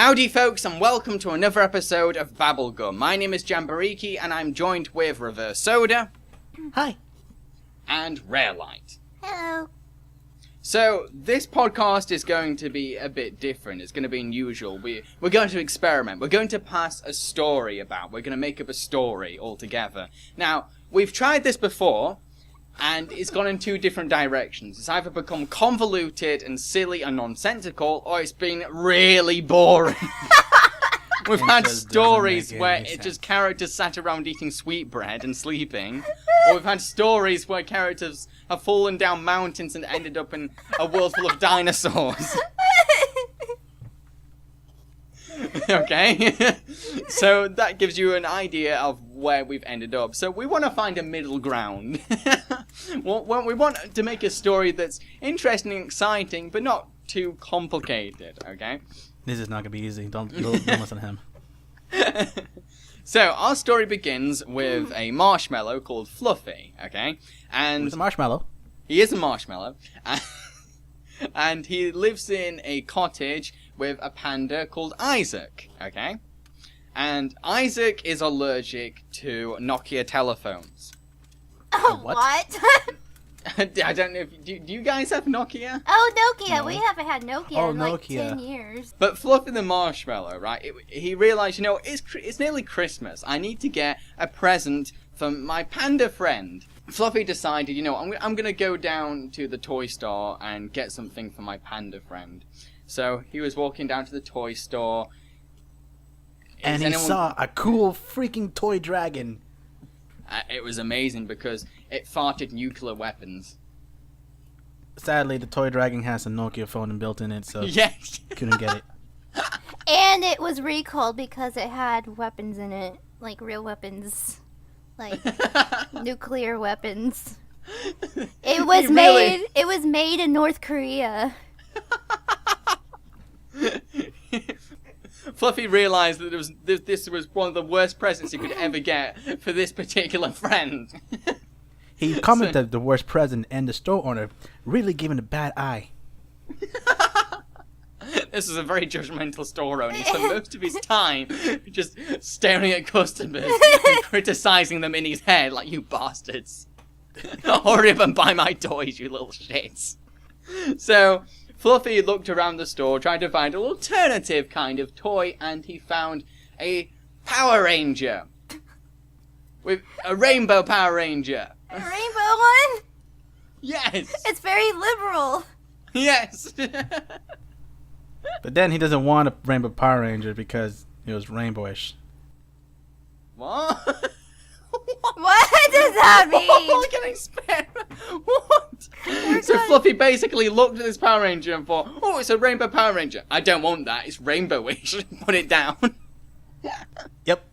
Howdy folks and welcome to another episode of Babblegum. My name is Jambareeqi and I'm joined with Reverse Soda. Hi. And Rare Light. Hello. So, this podcast is going to be a bit different. It's going to be unusual. We're going to experiment. We're going to pass a story about. We're going to make up a story altogether. Now, we've tried this before, and it's gone in two different directions. It's either become convoluted and silly and nonsensical, or it's been really boring. We've had stories where it's just characters sat around eating sweetbread and sleeping. Or we've had stories where characters have fallen down mountains and ended up in a world full of dinosaurs. Okay? So that gives you an idea of where we've ended up. So we want to find a middle ground. Well, we want to make a story that's interesting and exciting, but not too complicated, okay? This is not going to be easy. Don't listen to him. So, our story begins with a marshmallow called Fluffy, okay? And He's a marshmallow. He is a marshmallow. And he lives in a cottage with a panda called Isaac, okay? And Isaac is allergic to Nokia telephones. Oh, what? I don't know if... Do you guys have Nokia? Oh, Nokia. No. We haven't had Nokia in like Nokia. 10 years. But Fluffy the marshmallow, right? He realized, it's nearly Christmas. I need to get a present for my panda friend. Fluffy decided, I'm going to go down to the toy store and get something for my panda friend. So he was walking down to the toy store. And he saw a cool freaking toy dragon. It was amazing because it farted nuclear weapons. Sadly, the toy dragon has a Nokia phone built in it, so Yes. couldn't get it. And it was recalled because it had weapons in it. Like real weapons. Like nuclear weapons. It was made in North Korea. Fluffy realized that this was one of the worst presents he could ever get for this particular friend. He commented the worst present, and the store owner really gave him a bad eye. This is a very judgmental store owner. He spent most of his time just staring at customers and criticizing them in his head like, you bastards. Hurry up and buy my toys, you little shits. So, Fluffy looked around the store trying to find an alternative kind of toy, and he found a Power Ranger. With a rainbow Power Ranger. A rainbow one? Yes! It's very liberal. Yes! But then he doesn't want a Rainbow Power Ranger because it was rainbowish. What? What does that mean? Look at his What? So Fluffy basically looked at this Power Ranger and thought, oh, it's a Rainbow Power Ranger. I don't want that. It's rainbowish. Put it down. Yep.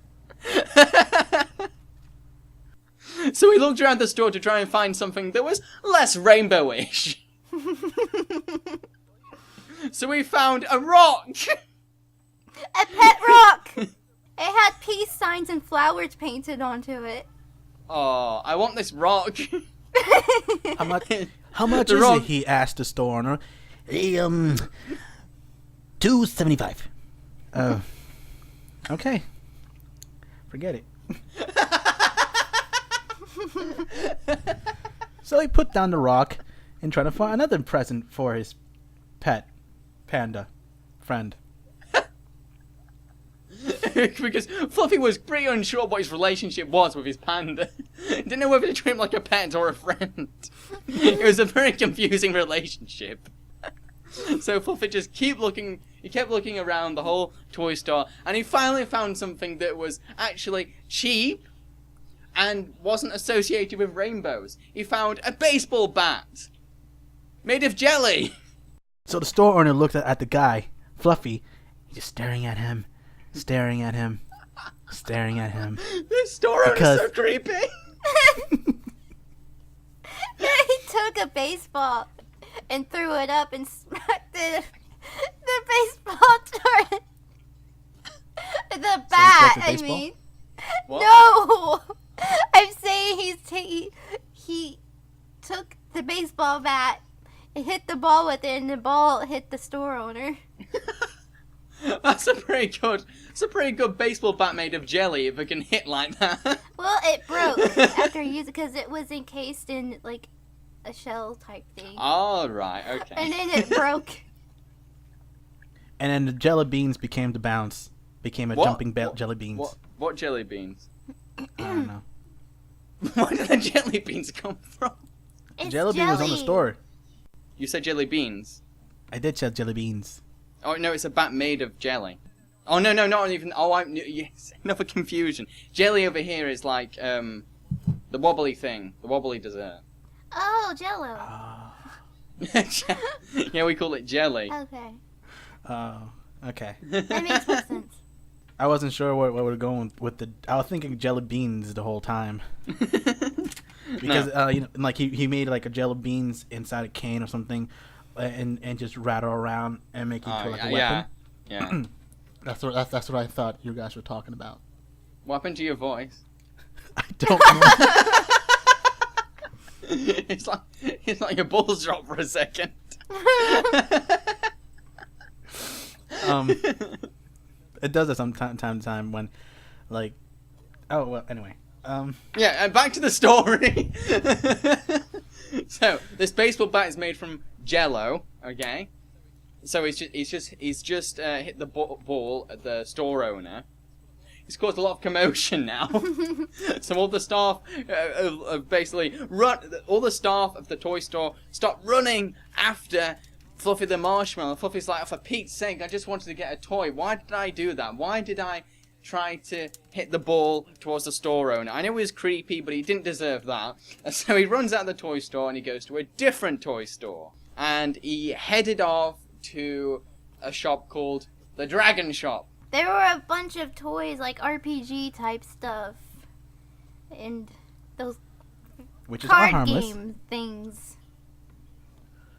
So he looked around the store to try and find something that was less rainbowish. So we found a rock. A pet rock. It had peace signs and flowers painted onto it. Oh, I want this rock. How much is it? He asked the store owner. $2.75. Okay. Forget it. So he put down the rock and tried to find another present for his pet panda friend. Because Fluffy was pretty unsure what his relationship was with his panda. Didn't know whether to treat him like a pet or a friend. It was a very confusing relationship. So Fluffy just kept looking around the whole toy store, and he finally found something that was actually cheap and wasn't associated with rainbows. He found a baseball bat made of jelly. So the store owner looked at the guy, Fluffy, just staring at him. Staring at him. This store owner's so creepy. He took a baseball and threw it up and smacked the baseball toward the bat. So I mean, What? no. I'm saying he took the baseball bat and hit the ball with it, and the ball hit the store owner. That's a pretty good baseball bat made of jelly if it can hit like that. Well, it broke after you used it because it was encased in like a shell type thing. All right, okay. And then it broke. And then the jelly beans became the bounce. Became a jumping jelly beans. What jelly beans? I don't know. Where did the jelly beans come from? It's Jelly bean was on the store. You said jelly beans. I did say jelly beans. Oh no, it's a bat made of jelly. Oh no, not even. Oh, yes, another confusion. Jelly over here is like the wobbly thing, the wobbly dessert. Oh, Jello. Yeah, we call it jelly. Okay. Oh, okay. That makes more sense. I wasn't sure where we're going with the. I was thinking jelly beans the whole time because you know, like he made like a jelly beans inside a cane or something, and just rattle around and make it into like a weapon. Yeah. That's what I thought you guys were talking about. What happened to your voice? I don't know. It's like your balls dropped for a second. It does that from time to time when, like, oh well. Anyway, Yeah, and back to the story. So this baseball bat is made from Jello. Okay. So he's just hit the ball at the store owner. It's caused a lot of commotion now. So all the staff basically all the staff of the toy store stop running after Fluffy the marshmallow. Fluffy's like, oh, for Pete's sake, I just wanted to get a toy. Why did I do that? Why did I try to hit the ball towards the store owner? I know he was creepy, but he didn't deserve that. And so he runs out of the toy store and he goes to a different toy store. And he headed off to a shop called the Dragon Shop. There were a bunch of toys, like RPG type stuff. And those which is all card harmless. game things.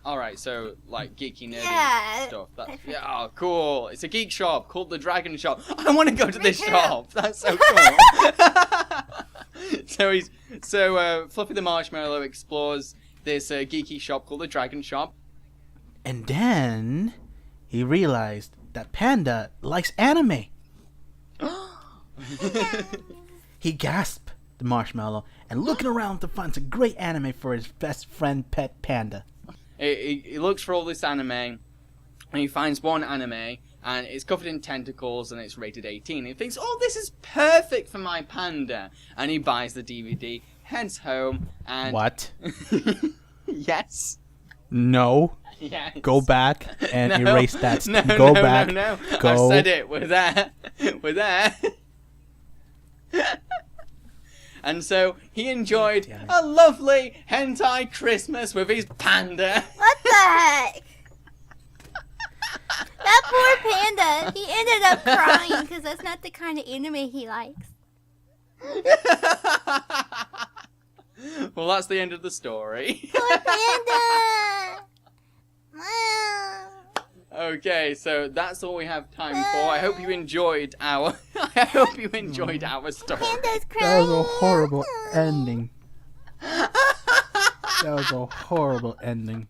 Alright, so like geeky nerdy Yeah. stuff. Yeah, oh, cool. It's a geek shop called the Dragon Shop. I want to go to this shop. That's so cool. So Fluffy the Marshmallow explores this geeky shop called the Dragon Shop. And then he realized that Panda likes anime. He gasped the marshmallow and looking around to find some great anime for his best friend pet Panda. He looks for all this anime and he finds one anime and it's covered in tentacles and it's rated 18. He thinks, oh, this is perfect for my panda. And he buys the DVD, heads home and... What? Yes. No. Yes. Go back and No. erase that. No, Go no, back. No. Go. I said it. We're there. We're there. And so he enjoyed a lovely hentai Christmas with his panda. What the heck? That poor panda. He ended up crying because that's not the kind of anime he likes. Well, that's the end of the story. Poor panda. Okay, so that's all we have time for. I hope you enjoyed our story. Panda's crying. That was a horrible ending. That was a horrible ending.